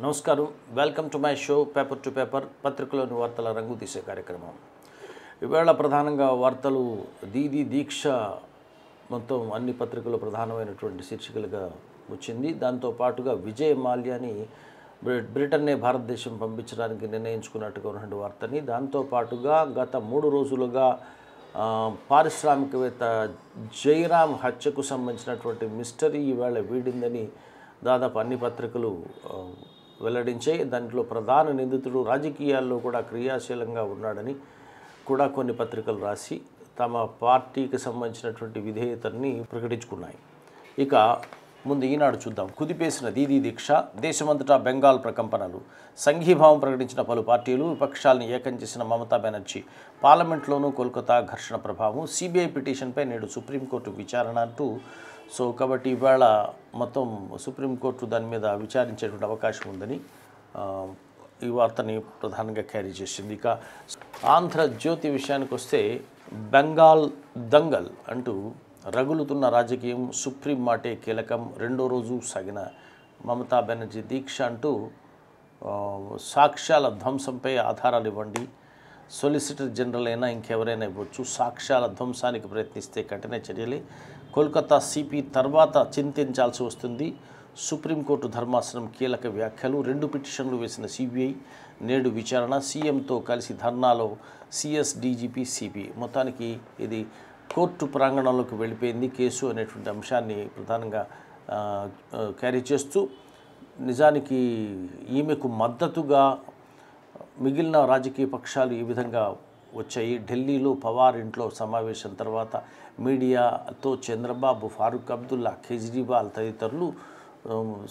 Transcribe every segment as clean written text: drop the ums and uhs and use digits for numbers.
నమస్కారం. Welcome to my show paper to paper, పత్రికలోని వార్తల రంగు తీసే కార్యక్రమం. ఇవాళ ప్రధానంగా వార్తలు దీదీ దీక్ష మొత్తం అన్ని పత్రికలు ప్రధానమైనటువంటి శీర్షికలుగా వచ్చింది. దాంతో పాటుగా విజయ్ మాల్యాని బ్రిటన్నే భారతదేశం పంపించడానికి నిర్ణయించుకున్నట్టుగా ఉన్నటువంటి వార్తని, దాంతో పాటుగా గత 3 రోజులుగా పారిశ్రామికవేత్త జైరామ్ హత్యకు సంబంధించినటువంటి మిస్టరీ ఇవాళ వీడిందని దాదాపు అన్ని పత్రికలు వెల్లడించాయి. దాంట్లో ప్రధాన నిందితుడు రాజకీయాల్లో కూడా క్రియాశీలంగా ఉన్నాడని కూడా కొన్ని పత్రికలు రాసి తమ పార్టీకి సంబంధించినటువంటి విధేయతని ప్రకటించుకున్నాయి. ఇక ముందు ఈనాడు చూద్దాం. కుదిపేసిన దీదీ దీక్ష, దేశమంతటా బెంగాల్ ప్రకంపనలు, సంఘీభావం ప్రకటించిన పలు పార్టీలు, విపక్షాలను ఏకం చేసిన మమతా బెనర్జీ, పార్లమెంట్లోనూ కోల్కతా ఘర్షణ ప్రభావం, సిబిఐ పిటిషన్పై నేడు సుప్రీంకోర్టు విచారణ అంటూ కాబట్టి ఇవాళ మొత్తం సుప్రీంకోర్టు దాని మీద విచారించేటువంటి అవకాశం ఉందని ఈ వార్తని ప్రధానంగా క్యారీ చేసింది. ఇక ఆంధ్రజ్యోతి విషయానికి వస్తే, బెంగాల్ దంగల్ అంటూ రగులుతున్న రాజకీయం, సుప్రీం మాటే కీలకం, రెండో రోజు సాగిన మమతా బెనర్జీ దీక్ష అంటూ సాక్ష్యాల ధ్వంసంపై ఆధారాలు ఇవ్వండి, సొలిసిటర్ జనరల్ అయినా ఇంకెవరైనా ఇవ్వచ్చు, సాక్ష్యాల ధ్వంసానికి ప్రయత్నిస్తే కఠిన చర్యలే, కోల్కతా సిపి తర్వాత చింతించాల్సి వస్తుంది, సుప్రీంకోర్టు ధర్మాసనం కీలక వ్యాఖ్యలు, 2 పిటిషన్లు వేసిన సిబిఐ నేడు విచారణ, సీఎంతో కలిసి ధర్నాలో సిఎస్ డీజీపీ సిపి. మొత్తానికి ఇది కోర్టు ప్రాంగణంలోకి వెళ్ళిపోయింది కేసు అనేటువంటి అంశాన్ని ప్రధానంగా క్యారీ చేస్తూ, నిజానికి ఈమెకు మద్దతుగా మిగిలిన రాజకీయ పక్షాలు ఈ విధంగా వచ్చాయి. ఢిల్లీలో పవార్ ఇంట్లో సమావేశం తర్వాత మీడియాతో చంద్రబాబు, ఫారూక్ అబ్దుల్లా, కేజ్రీవాల్ తదితరులు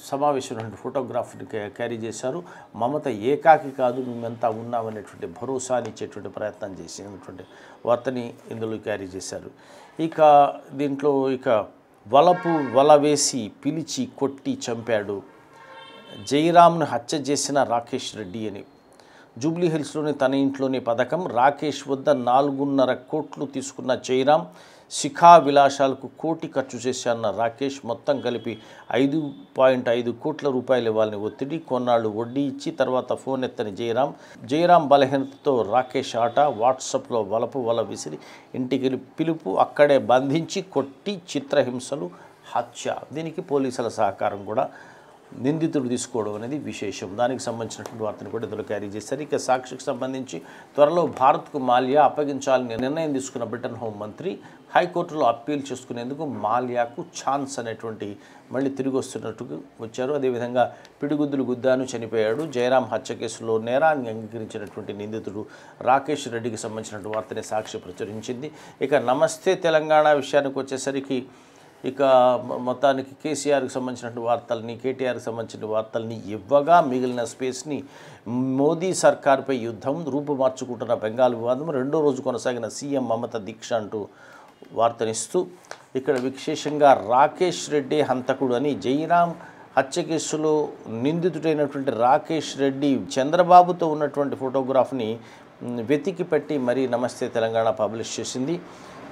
సమావేశం ఫోటోగ్రాఫ్ని క్యారీ చేశారు. మమత ఏకాకి కాదు, మేమంతా ఉన్నామనేటువంటి భరోసాని ఇచ్చేటువంటి ప్రయత్నం చేసినటువంటి వార్తని ఇందులో క్యారీ చేశారు. ఇక దీంట్లో వల వేసి పిలిచి కొట్టి చంపాడు, జైరామ్ను హత్య చేసిన రాకేష్ రెడ్డి అని. జూబ్లీ హిల్స్లోని తన ఇంట్లోని పథకం, రాకేష్ వద్ద 4.5 కోట్లు తీసుకున్న జైరామ్, శిఖా విలాసాలకు 1 కోటి ఖర్చు చేశాన్న రాకేష్, మొత్తం కలిపి 5.5 కోట్ల రూపాయలు ఇవ్వాలని ఒత్తిడి, కొన్నాళ్ళు వడ్డీ ఇచ్చి తర్వాత ఫోన్ ఎత్తని జైరామ్ బలహీనతతో రాకేష్ ఆట, వాట్సాప్లో వల విసిరి ఇంటికి పిలుపు, అక్కడే బంధించి కొట్టి చిత్రహింసలు, హత్య. దీనికి పోలీసుల సహకారం కూడా నిందితుడు తీసుకోవడం అనేది విశేషం. దానికి సంబంధించినటువంటి వార్తను కూడా ఇందులో క్యారీ చేశారు. ఇక సాక్షికి సంబంధించి త్వరలో భారత్కు మాల్యా అప్పగించాలని నిర్ణయం తీసుకున్న బ్రిటన్ హోంమంత్రి హైకోర్టులో అప్పీల్ చేసుకునేందుకు మాల్యాకు ఛాన్స్ అనేటువంటి మళ్ళీ తిరిగి వస్తున్నట్టుగా వచ్చారు. అదేవిధంగా పిడిగుద్దులు గుద్దాను చనిపోయాడు, జయరాం హత్య కేసులో నేరాన్ని అంగీకరించినటువంటి నిందితుడు రాకేష్ రెడ్డికి సంబంధించినటువంటి వార్తని సాక్షి ప్రచురించింది. ఇక నమస్తే తెలంగాణ విషయానికి వచ్చేసరికి, ఇక మొత్తానికి కేసీఆర్కి సంబంధించిన వార్తల్ని, కేటీఆర్కి సంబంధించిన వార్తల్ని ఇవ్వగా మిగిలిన స్పేస్ని మోదీ సర్కార్పై యుద్ధం, రూపుమార్చుకుంటున్న బెంగాల్ వివాదం, రెండో రోజు కొనసాగిన సీఎం మమత దీక్ష అంటూ వార్తనిస్తూ, ఇక్కడ విశేషంగా రాకేష్ రెడ్డి హంతకుడు అని, జైరామ్ హత్య కేసులో నిందితుడైనటువంటి రాకేష్ రెడ్డి చంద్రబాబుతో ఉన్నటువంటి ఫోటోగ్రాఫ్ని వెతికి పెట్టి మరీ నమస్తే తెలంగాణ పబ్లిష్ చేసింది.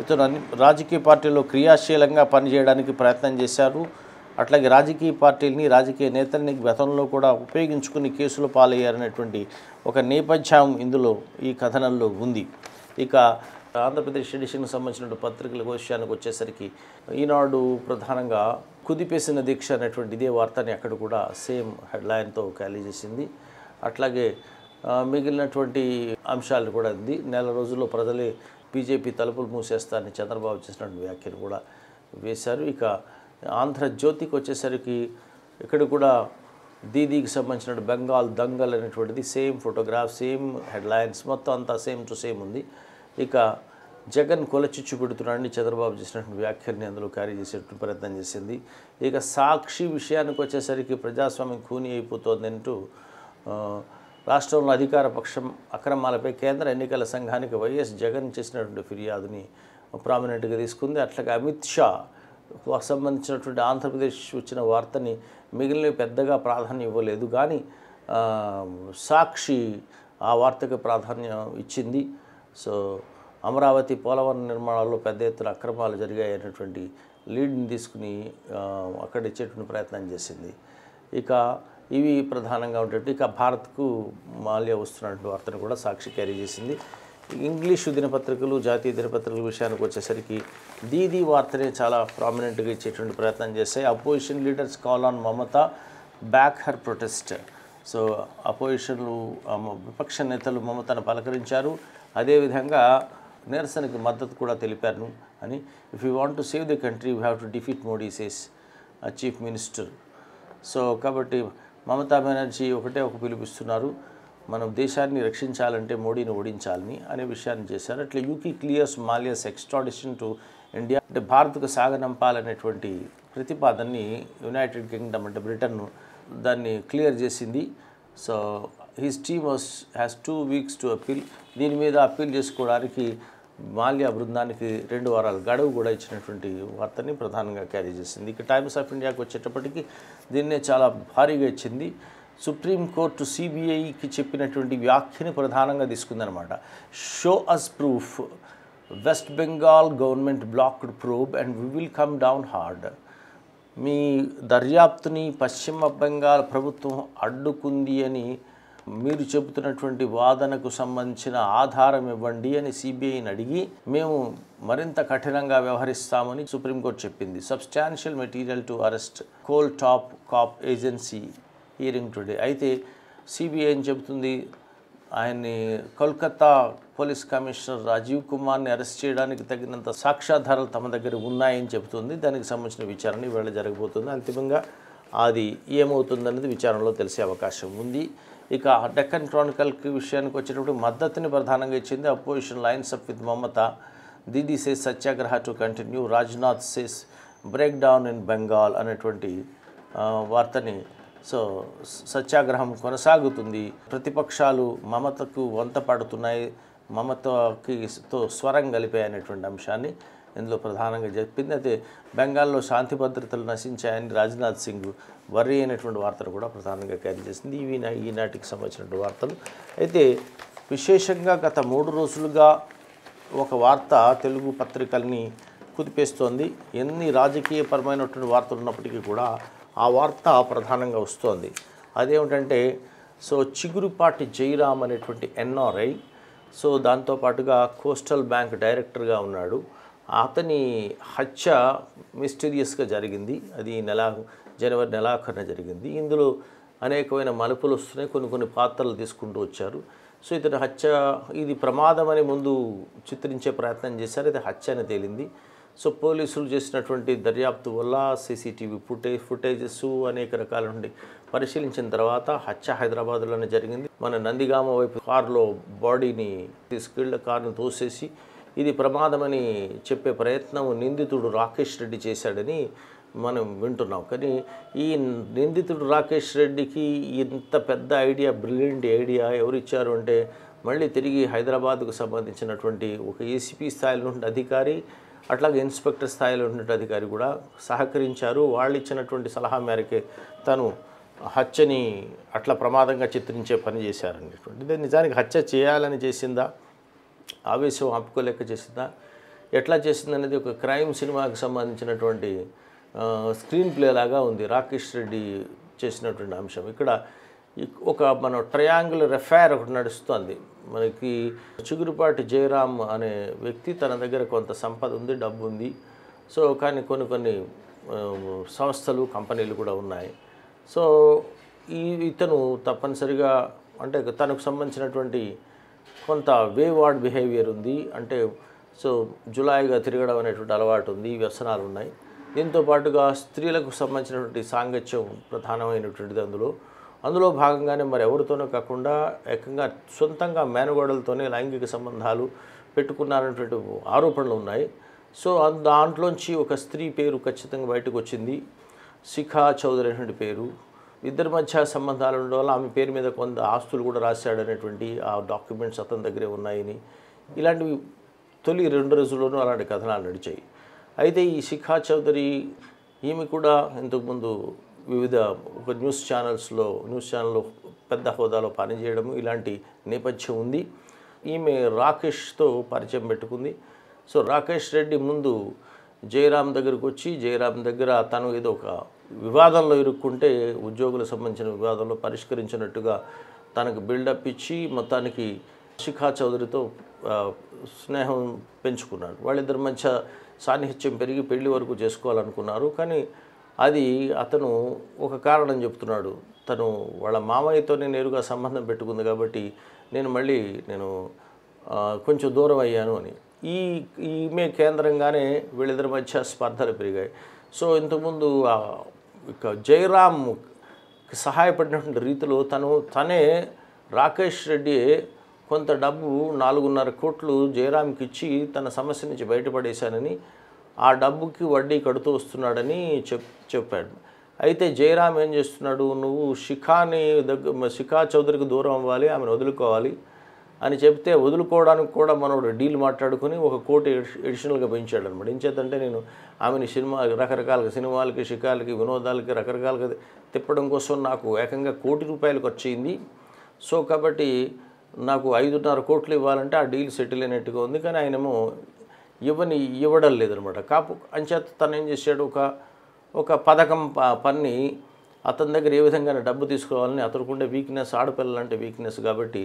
ఇతను రాజకీయ పార్టీలో క్రియాశీలంగా పనిచేయడానికి ప్రయత్నం చేశారు. అట్లాగే రాజకీయ పార్టీలని, రాజకీయ నేతల్ని గతంలో కూడా ఉపయోగించుకుని కేసులు పాలయ్యారనేటువంటి ఒక నేపథ్యం ఇందులో ఈ కథనంలో ఉంది. ఇక ఆంధ్రప్రదేశ్ ఎడిషన్కి సంబంధించిన పత్రికల విషయానికి వచ్చేసరికి, ఈనాడు ప్రధానంగా కుదిపేసిన దీక్ష అనేటువంటి ఇదే వార్తని అక్కడ కూడా సేమ్ హెడ్లైన్తో క్యారీ చేసింది. అట్లాగే మిగిలినటువంటి అంశాలు కూడా ఉంది. నెల రోజుల్లో ప్రజలే బీజేపీ తలుపులు మూసేస్తారని చంద్రబాబు చేసినటువంటి వ్యాఖ్యలు కూడా వేశారు. ఇక ఆంధ్రజ్యోతికి వచ్చేసరికి ఇక్కడ కూడా దీదీకి సంబంధించిన బెంగాల్ దంగల్ అనేటువంటిది సేమ్ ఫోటోగ్రాఫ్, సేమ్ హెడ్లైన్స్, మొత్తం అంతా సేమ్ టు సేమ్ ఉంది. ఇక జగన్ కొలచిచ్చు పెడుతున్నాడని చంద్రబాబు చేసినటువంటి వ్యాఖ్యల్ని అందులో క్యారీ చేసేటువంటి ప్రయత్నం చేసింది. ఇక సాక్షి విషయానికి వచ్చేసరికి, ప్రజాస్వామ్యం ఖూనీ అయిపోతుంది అంటూ రాష్ట్రంలో అధికార పక్షం అక్రమాలపై కేంద్ర ఎన్నికల సంఘానికి వైఎస్ జగన్ చేసినటువంటి ఫిర్యాదుని ప్రామినెంట్గా తీసుకుంది. అట్లాగే అమిత్ షా సంబంధించినటువంటి ఆంధ్రప్రదేశ్ వచ్చిన వార్తని మిగిలిన పెద్దగా ప్రాధాన్యం ఇవ్వలేదు, కానీ సాక్షి ఆ వార్తకు ప్రాధాన్యం ఇచ్చింది. సో అమరావతి పోలవరం నిర్మాణాల్లో పెద్ద ఎత్తున అక్రమాలు జరిగాయనేటువంటి లీడ్ని తీసుకుని అక్కడ ఇచ్చేటువంటి ప్రయత్నం చేసింది. ఇక ఇవి ప్రధానంగా ఉండేవి. ఇక భారత్కు మాల్యా వస్తున్నటువంటి వార్తను కూడా సాక్షి క్యారీ చేసింది. ఇంగ్లీషు దినపత్రికలు, జాతీయ దినపత్రికల విషయానికి వచ్చేసరికి దీదీ వార్తనే చాలా ప్రామినెంట్గా ఇచ్చేటువంటి ప్రయత్నం చేస్తాయి. Opposition leaders call on Mamata back her protest. So అపోజిషన్లు విపక్ష నేతలు మమతను పలకరించారు. అదేవిధంగా నిరసనకు మద్దతు కూడా తెలిపారు అని. If you want to save the country you have to defeat Modi says chief minister. So కాబట్టి మమతా బెనర్జీ ఒక పిలుపిస్తున్నారు, మనం దేశాన్ని రక్షించాలంటే మోడీని ఓడించాలని అనే విషయాన్ని చేశారు. అట్లా UK clears Mallya's extradition to India, అంటే భారత్కు సాగనంపాలనేటువంటి ప్రతిపాదనని యునైటెడ్ కింగ్డమ్ అంటే బ్రిటన్ దాన్ని క్లియర్ చేసింది. So his team has 2 weeks to appeal. దీని మీద అప్పీల్ చేసుకోవడానికి మాల్యా బృందానికి 2 వారాల గడువు కూడా ఇచ్చినటువంటి వార్తని ప్రధానంగా క్యారీ చేసింది. ఇక టైమ్స్ ఆఫ్ ఇండియాకి వచ్చేటప్పటికి దీన్నే చాలా భారీగా ఇచ్చింది. సుప్రీంకోర్టు సిబిఐకి చెప్పినటువంటి వ్యాఖ్యని ప్రధానంగా తీసుకుందనమాట. Show us proof, West Bengal government blocked probe and we will come down hard. మీ దర్యాప్తుని పశ్చిమ బెంగాల్ ప్రభుత్వం అడ్డుకుంది అని మీరు చెబుతున్నటువంటి వాదనకు సంబంధించిన ఆధారం ఇవ్వండి అని సిబిఐని అడిగి మేము మరింత కఠినంగా వ్యవహరిస్తామని సుప్రీంకోర్టు చెప్పింది. Substantial material to arrest coal top cop agency hearing today. అయితే సిబిఐ ఏం చెబుతుంది, ఆయన్ని కోల్కతా పోలీస్ కమిషనర్ రాజీవ్ కుమార్ని అరెస్ట్ చేయడానికి తగినంత సాక్ష్యాధారాలు తమ దగ్గర ఉన్నాయని చెబుతుంది. దానికి సంబంధించిన విచారణ ఇవాళ జరగబోతుంది. అంతిమంగా అది ఏమవుతుందన్నది విచారణలో తెలిసే అవకాశం ఉంది. ఇక డెక్కన్ క్రానికల్కి విషయానికి వచ్చేటప్పుడు మద్దతుని ప్రధానంగా ఇచ్చింది. Opposition lines up with Mamata, Didi says Satyagraha to continue, Rajnath says break down in Bengal అనేటువంటి వార్తని. సో సత్యాగ్రహం కొనసాగుతుంది, ప్రతిపక్షాలు మమతకు వంత పడుతున్నాయి, మమతతో స్వరం కలిపాయి అనేటువంటి అంశాన్ని ఇందులో ప్రధానంగా చెప్పింది. అయితే బెంగాల్లో శాంతి భద్రతలు నశించాయని రాజ్నాథ్ సింగ్ వర్రీ అయినటువంటి వార్తను కూడా ప్రధానంగా క్యారీ చేసింది. ఇవి ఈనాటికి సంబంధించినటువంటి వార్తలు. అయితే విశేషంగా గత 3 రోజులుగా ఒక వార్త తెలుగు పత్రికల్ని కుదిపేస్తోంది. ఎన్ని రాజకీయపరమైనటువంటి వార్తలు ఉన్నప్పటికీ కూడా ఆ వార్త ప్రధానంగా వస్తోంది. అదేమిటంటే చిగురుపాటి జయరామ్ అనేటువంటి ఎన్ఆర్ఐ, దాంతోపాటుగా కోస్టల్ బ్యాంక్ డైరెక్టర్గా ఉన్నాడు. అతని హత్య మిస్టీరియస్గా జరిగింది. అది జనవరి నెలాఖరున జరిగింది. ఇందులో అనేకమైన మలుపులు వస్తున్నాయి, కొన్ని పాత్రలు తీసుకుంటూ వచ్చారు. ఇతని హత్య ఇది ప్రమాదం అని ముందు చిత్రించే ప్రయత్నం చేశారు, ఇది హత్య అని తేలింది. పోలీసులు చేసినటువంటి దర్యాప్తు వల్ల సీసీటీవీ ఫుటేజెస్ అనేక రకాల నుండి పరిశీలించిన తర్వాత హత్య హైదరాబాద్లోనే జరిగింది. మన నందిగామ వైపు కారులో బాడీని తీసుకెళ్ళి కారును తోసేసి ఇది ప్రమాదమని చెప్పే ప్రయత్నం నిందితుడు రాకేష్ రెడ్డి చేశాడని మనం వింటున్నాం. కానీ ఈ నిందితుడు రాకేష్ రెడ్డికి ఇంత పెద్ద ఐడియా, బ్రిలియంట్ ఐడియా ఎవరు ఇచ్చారు అంటే మళ్ళీ తిరిగి హైదరాబాద్కు సంబంధించినటువంటి ఒక ఏసీపీ స్థాయిలో ఉన్న అధికారి, అట్లాగే ఇన్స్పెక్టర్ స్థాయిలో ఉన్నటువంటి అధికారి కూడా సహకరించారు. వాళ్ళు ఇచ్చినటువంటి సలహా మేరకే తను హత్యని అట్లా ప్రమాదంగా చిత్రించే పని చేశారనేటువంటిది. నిజానికి హత్య చేయాలని చేసిందా, ఆవేశం ఆపుకోలేక చేసిందా, ఎట్లా చేసిందనేది ఒక క్రైమ్ సినిమాకి సంబంధించినటువంటి స్క్రీన్ ప్లే లాగా ఉంది రాకేష్ రెడ్డి చేసినటువంటి అంశం. ఇక్కడ మన ట్రయాంగులర్ ఎఫైర్ ఒకటి నడుస్తుంది. మనకి చిగురుపాటి జయరామ్ అనే వ్యక్తి తన దగ్గర కొంత సంపద ఉంది, డబ్బు ఉంది. కానీ కొన్ని సంస్థలు, కంపెనీలు కూడా ఉన్నాయి. ఇతను తప్పనిసరిగా అంటే తనకు సంబంధించినటువంటి కొంత వేవార్డ్ బిహేవియర్ ఉంది. అంటే జులాయిగా తిరగడం అనేటువంటి అలవాటు ఉంది, వ్యసనాలు ఉన్నాయి. దీంతో పాటుగా స్త్రీలకు సంబంధించినటువంటి సాంగత్యం ప్రధానమైనటువంటిది. అందులో భాగంగానే మరి ఎవరితోనో కాకుండా ఏకంగా సొంతంగా మేనగోడలతోనే లైంగిక సంబంధాలు పెట్టుకున్నారనేటువంటి ఆరోపణలు ఉన్నాయి. దాంట్లోంచి ఒక స్త్రీ పేరు ఖచ్చితంగా బయటకు వచ్చింది, శిఖా చౌదరి అనేటువంటి పేరు. ఇద్దరి మధ్య సంబంధాలు ఉండడం వల్ల ఆమె పేరు మీద కొంత ఆస్తులు కూడా రాశాడనేటువంటి ఆ డాక్యుమెంట్స్ అతని దగ్గరే ఉన్నాయని, ఇలాంటివి తొలి 2 రోజుల్లోనూ అలాంటి కథనాలు నడిచాయి. అయితే ఈ శిఖా చౌదరి ఈమె కూడా ఇంతకుముందు వివిధ ఒక న్యూస్ ఛానల్లో పెద్ద హోదాలో పనిచేయడము ఇలాంటి నేపథ్యం ఉంది. ఈమె రాకేష్తో పరిచయం పెట్టుకుంది. రాకేష్ రెడ్డి ముందు జయరామ్ దగ్గరకు వచ్చి జయరామ్ దగ్గర తను ఏదో ఒక వివాదంలో ఇరుక్కుంటే ఉద్యోగులకు సంబంధించిన వివాదంలో పరిష్కరించినట్టుగా తనకు బిల్డప్ ఇచ్చి మొత్తానికి శిఖా చౌదరితో స్నేహం పెంచుకున్నాడు. వాళ్ళిద్దరి మధ్య సాన్నిహిత్యం పెరిగి పెళ్లి వరకు చేసుకోవాలనుకున్నారు. కానీ అది అతను ఒక కారణం చెప్తున్నాడు. తను వాళ్ళ మామయ్యతోనే నేరుగా సంబంధం పెట్టుకుంది కాబట్టి నేను కొంచెం దూరం అయ్యాను అని. ఈమె కేంద్రంగానే వీళ్ళిద్దరి మధ్య స్పర్ధలు పెరిగాయి. సో ఇంతకుముందు ఇక జయరామ్ సహాయపడినటువంటి రీతిలో తనే రాకేష్ రెడ్డి కొంత డబ్బు 4.5 కోట్లు జయరామ్కి ఇచ్చి తన సమస్య నుంచి బయటపడేశానని, ఆ డబ్బుకి వడ్డీ కడుతూ వస్తున్నాడని చెప్పాడు. అయితే జయరామ్ ఏం చేస్తున్నాడు, నువ్వు శిఖా చౌదరికి దూరం అవ్వాలి, ఆమెను వదులుకోవాలి అని చెప్తే వదులుకోవడానికి కూడా మనోడు డీల్ మాట్లాడుకుని 1 కోటి ఎడిషనల్గా పెంచాడు అనమాట. ఏం చేద్దంటే నేను ఆమెని రకరకాలుగా సినిమాలకి, షికాలకి, వినోదాలకి రకరకాలుగా తిప్పడం కోసం నాకు ఏకంగా ₹1 కోటి ఖర్చు అయింది. సో కాబట్టి నాకు 5.5 కోట్లు ఇవ్వాలంటే ఆ డీల్ సెటిల్ అయినట్టుగా ఉంది. కానీ ఆయనేమో ఇవ్వడం లేదనమాట. అంచేత తను ఏం చేశాడు, ఒక పథకం పన్ని అతని దగ్గర ఏ విధంగా డబ్బు తీసుకోవాలని, అతనుకుండే వీక్నెస్, ఆడపిల్లలంటే వీక్నెస్ కాబట్టి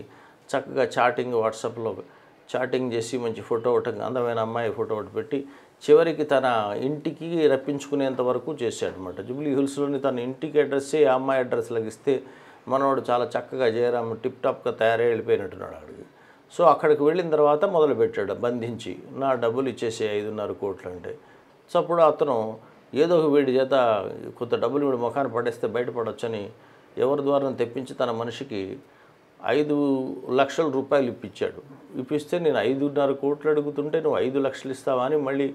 చక్కగా వాట్సాప్లో చాటింగ్ చేసి మంచి ఫోటో ఒకటి, అందమైన అమ్మాయి ఫోటో ఒకటి పెట్టి చివరికి తన ఇంటికి రప్పించుకునేంత వరకు చేశాడనమాట. జూబ్లీ హిల్స్లోని తన ఇంటికి అడ్రస్సే ఆ అమ్మాయి అడ్రస్ లాగిస్తే మనవాడు చాలా చక్కగా జయరామ్ టిప్ టాప్గా తయారై వెళ్ళిపోయినట్టున్నాడు అక్కడికి. సో అక్కడికి వెళ్ళిన తర్వాత మొదలుపెట్టాడు బంధించి, నా డబ్బులు ఇచ్చేసే 5.5 కోట్లు అంటే. సో అప్పుడు అతను ఏదో ఒక వీడి చేత కొంత డబ్బులు వీడి ముఖాన్ని పడేస్తే బయటపడవచ్చని ఎవరి ద్వారా తెప్పించి తన మనిషికి 5 లక్షల రూపాయలు ఇప్పిస్తే నేను 5.5 కోట్లు అడుగుతుంటే నువ్వు 5 లక్షలు ఇస్తావా అని మళ్ళీ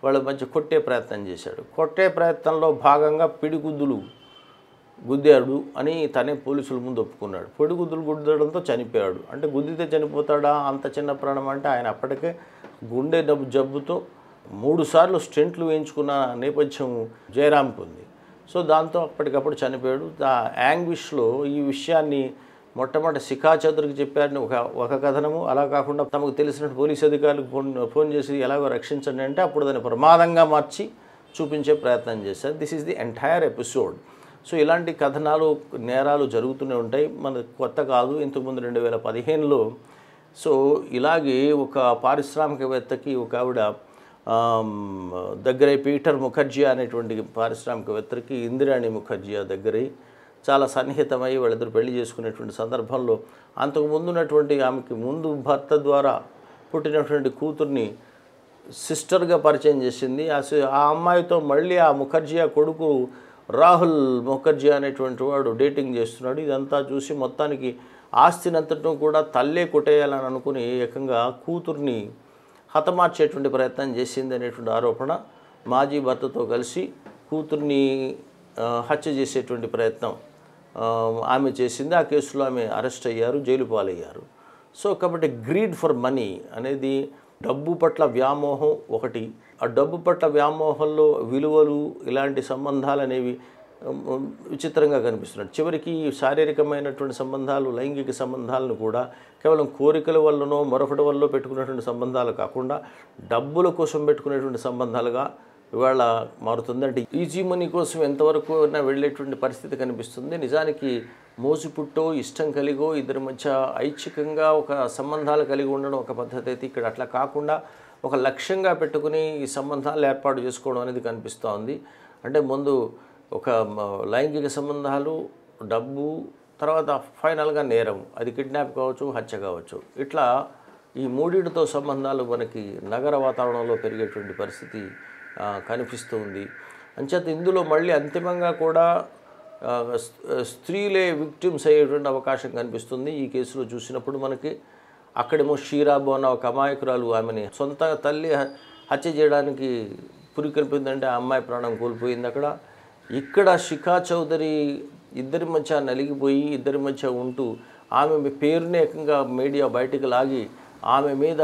వాళ్ళ మధ్య కొట్టే ప్రయత్నం చేశాడు. కొట్టే ప్రయత్నంలో భాగంగా పిడిగుద్దులు గుద్దాడు అని తనే పోలీసుల ముందు ఒప్పుకున్నాడు. పిడిగుద్దులు గుద్దడంతో చనిపోయాడు. అంటే గుద్దితే చనిపోతాడా, అంత చిన్న ప్రాణం అంటే ఆయన అప్పటికే గుండె జబ్బుతో 3 సార్లు స్టెంట్లు వేయించుకున్న నేపథ్యం జయరామ్కి ఉంది. సో దాంతో అప్పటికప్పుడు చనిపోయాడు. ఆ యాంగ్విష్లో ఈ విషయాన్ని మొట్టమొదటి శిఖా చౌదరికి చెప్పారని ఒక కథనము, అలా కాకుండా తమకు తెలిసినట్టు పోలీసు అధికారులకు ఫోన్ చేసి ఎలాగో రక్షించండి అంటే అప్పుడు దాన్ని ప్రమాదంగా మార్చి చూపించే ప్రయత్నం చేశారు. This is the entire episode. So ఇలాంటి కథనాలు, నేరాలు జరుగుతూనే ఉంటాయి. మన కొత్త కాదు. ఇంతకుముందు 2015లో సో ఇలాగే ఒక పారిశ్రామికవేత్తకి ఒక ఆవిడ దగ్గరే పీటర్ ముఖర్జీ అనేటువంటి పారిశ్రామికవేత్తకి ఇందిరాణి ముఖర్జీ దగ్గరై చాలా సన్నిహితమై వాళ్ళిద్దరు పెళ్లి చేసుకునేటువంటి సందర్భంలో అంతకుముందు ఉన్నటువంటి ఆమెకి ముందు భర్త ద్వారా పుట్టినటువంటి కూతుర్ని సిస్టర్గా పరిచయం చేసింది. ఆ అమ్మాయితో మళ్ళీ ఆ ముఖర్జీ ఆ కొడుకు రాహుల్ ముఖర్జీ అనేటువంటి వాడు డేటింగ్ చేస్తున్నాడు. ఇదంతా చూసి మొత్తానికి ఆస్తినంతటం కూడా తల్లే కొట్టేయాలని అనుకుని ఏకంగా కూతుర్ని హతమార్చేటువంటి ప్రయత్నం చేసింది అనేటువంటి ఆరోపణ. మాజీ భర్తతో కలిసి కూతుర్ని హత్య చేసేటువంటి ప్రయత్నం ఆమె చేసింది. ఆ కేసులో ఆమె అరెస్ట్ అయ్యారు, జైలు పాలయ్యారు. సో కాబట్టి గ్రీడ్ ఫర్ మనీ అనేది డబ్బు పట్ల వ్యామోహం ఒకటి. ఆ డబ్బు పట్ల వ్యామోహంలో విలువలు, ఇలాంటి సంబంధాలు అనేవి విచిత్రంగా కనిపిస్తున్నాయి. చివరికి శారీరకమైనటువంటి సంబంధాలు, లైంగిక సంబంధాలను కూడా కేవలం కోరికల వల్లనో మరొకటి వల్ల పెట్టుకునేటువంటి సంబంధాలు కాకుండా డబ్బుల కోసం పెట్టుకునేటువంటి సంబంధాలుగా ఇవాళ మారుతుంది. అంటే ఈజీ మనీ కోసం ఎంతవరకు వెళ్ళేటువంటి పరిస్థితి కనిపిస్తుంది. నిజానికి మోసుపుట్టో ఇష్టం కలిగో ఇద్దరి మధ్య ఐచ్ఛికంగా ఒక సంబంధాలు కలిగి ఉండడం ఒక పద్ధతి అయితే ఇక్కడ అట్లా కాకుండా ఒక లక్ష్యంగా పెట్టుకుని ఈ సంబంధాలు ఏర్పాటు చేసుకోవడం అనేది కనిపిస్తూ ఉంది. అంటే ముందు ఒక లైంగిక సంబంధాలు, డబ్బు, తర్వాత ఫైనల్గా నేరం, అది కిడ్నాప్ కావచ్చు, హత్య కావచ్చు. ఇట్లా ఈ మూడింటితో సంబంధాలు మనకి నగర వాతావరణంలో పెరిగేటువంటి పరిస్థితి కనిపిస్తూ ఉంది. అంచేత ఇందులో మళ్ళీ అంతిమంగా కూడా స్త్రీలే విక్టిమ్స్ అయ్యేటువంటి అవకాశం కనిపిస్తుంది. ఈ కేసులో చూసినప్పుడు మనకి అక్కడేమో షీరాబు అన్న ఒక అమాయకురాలు ఆమెని సొంత తల్లి హత్య చేయడానికి పురికొల్పిందంటే ఆ అమ్మాయి ప్రాణం కోల్పోయింది అక్కడ. ఇక్కడ శిఖా చౌదరి ఇద్దరి మధ్య నలిగిపోయి ఇద్దరి మధ్య ఉంటూ ఆమె పేరునే ఏకంగా మీడియా బయటికి లాగి ఆమె మీద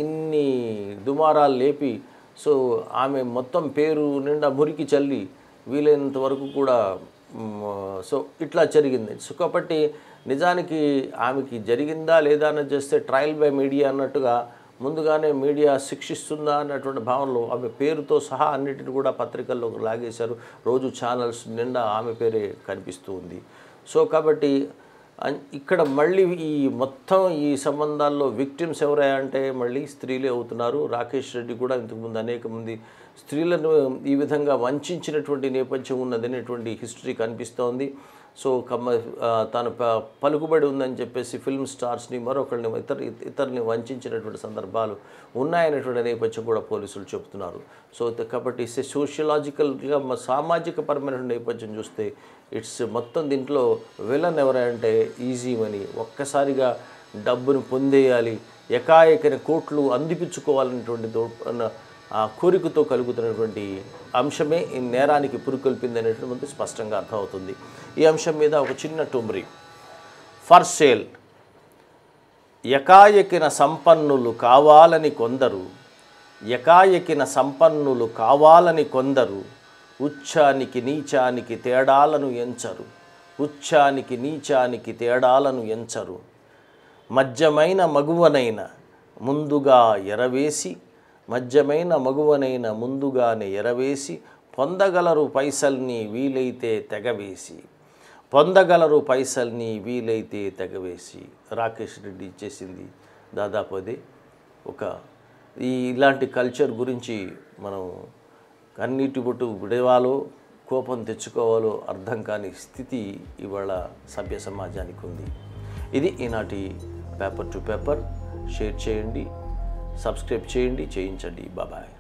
ఇన్ని దుమారాలు లేపి సో ఆమె మొత్తం పేరు నిండా మురికి చల్లి వీలైనంత వరకు కూడా సో ఇట్లా జరిగింది. సో కాబట్టి నిజానికి ఆమెకి జరిగిందా లేదా అని చేస్తే ట్రయల్ బై మీడియా అన్నట్టుగా ముందుగానే మీడియా శిక్షిస్తుందా అన్నటువంటి భావనలో ఆమె పేరుతో సహా అన్నిటిని కూడా పత్రికల్లోకి లాగేశారు. రోజు ఛానల్స్ నిండా ఆమె పేరే కనిపిస్తూ ఉంది. సో కాబట్టి ఇక్కడ మళ్ళీ ఈ మొత్తం ఈ సంబంధాల్లో విక్టిమ్స్ ఎవరయ్యా అంటే మళ్ళీ స్త్రీలే అవుతున్నారు. రాకేష్ రెడ్డి కూడా ఇంతకుముందు అనేక మంది స్త్రీలను ఈ విధంగా వంచినటువంటి నేపథ్యం ఉన్నదనేటువంటి హిస్టరీ కనిపిస్తోంది. సో తను పలుకుబడి ఉందని చెప్పేసి ఫిల్మ్ స్టార్స్ని మరొకరిని ఇతరుని వంచినటువంటి సందర్భాలు ఉన్నాయనేటువంటి నేపథ్యం కూడా పోలీసులు చెబుతున్నారు. సో కాబట్టి సోషియలాజికల్గా సామాజిక పరమైన నేపథ్యం చూస్తే ఇట్స్ మొత్తం దీంట్లో విలన్ ఎవరంటే ఈజీ మనీ, ఒక్కసారిగా డబ్బును పొందేయాలి, ఎకాఎకన కోట్లు అందిపించుకోవాలనేటువంటి ఆ కోరికతో కలుగుతున్నటువంటి అంశమే ఈ నేరానికి పురుకొల్పింది అనేటువంటి స్పష్టంగా అర్థమవుతుంది. ఈ అంశం మీద ఒక చిన్న టూమరీ. ఫర్ సేల్, ఎకాఎకిన సంపన్నులు కావాలని కొందరు, ఎకాఎకిన సంపన్నులు కావాలని కొందరు, ఉచ్చానికి నీచానికి తేడాలను ఎంచరు, ఉచ్చానికి నీచానికి తేడాలను ఎంచరు. మధ్యమైన మగువనైన ముందుగా ఎరవేసి, మధ్యమైన మగువనైన ముందుగానే ఎరవేసి, పొందగలరు పైసల్ని వీలైతే తెగవేసి, పొందగలరు పైసల్ని వీలైతే తెగవేసి. రాకేష్ రెడ్డి ఇచ్చేసింది దాదాపు అదే. ఇలాంటి కల్చర్ గురించి మనం కన్నీటి బొట్టు విడవాలో కోపం తెచ్చుకోవాలో అర్థం కాని స్థితి ఇవాళ సభ్య సమాజానికి ఉంది. ఇది ఈనాటి పేపర్ టు పేపర్. షేర్ చేయండి, సబ్స్క్రైబ్ చేయండి, చేయించండి. బాబాయ్.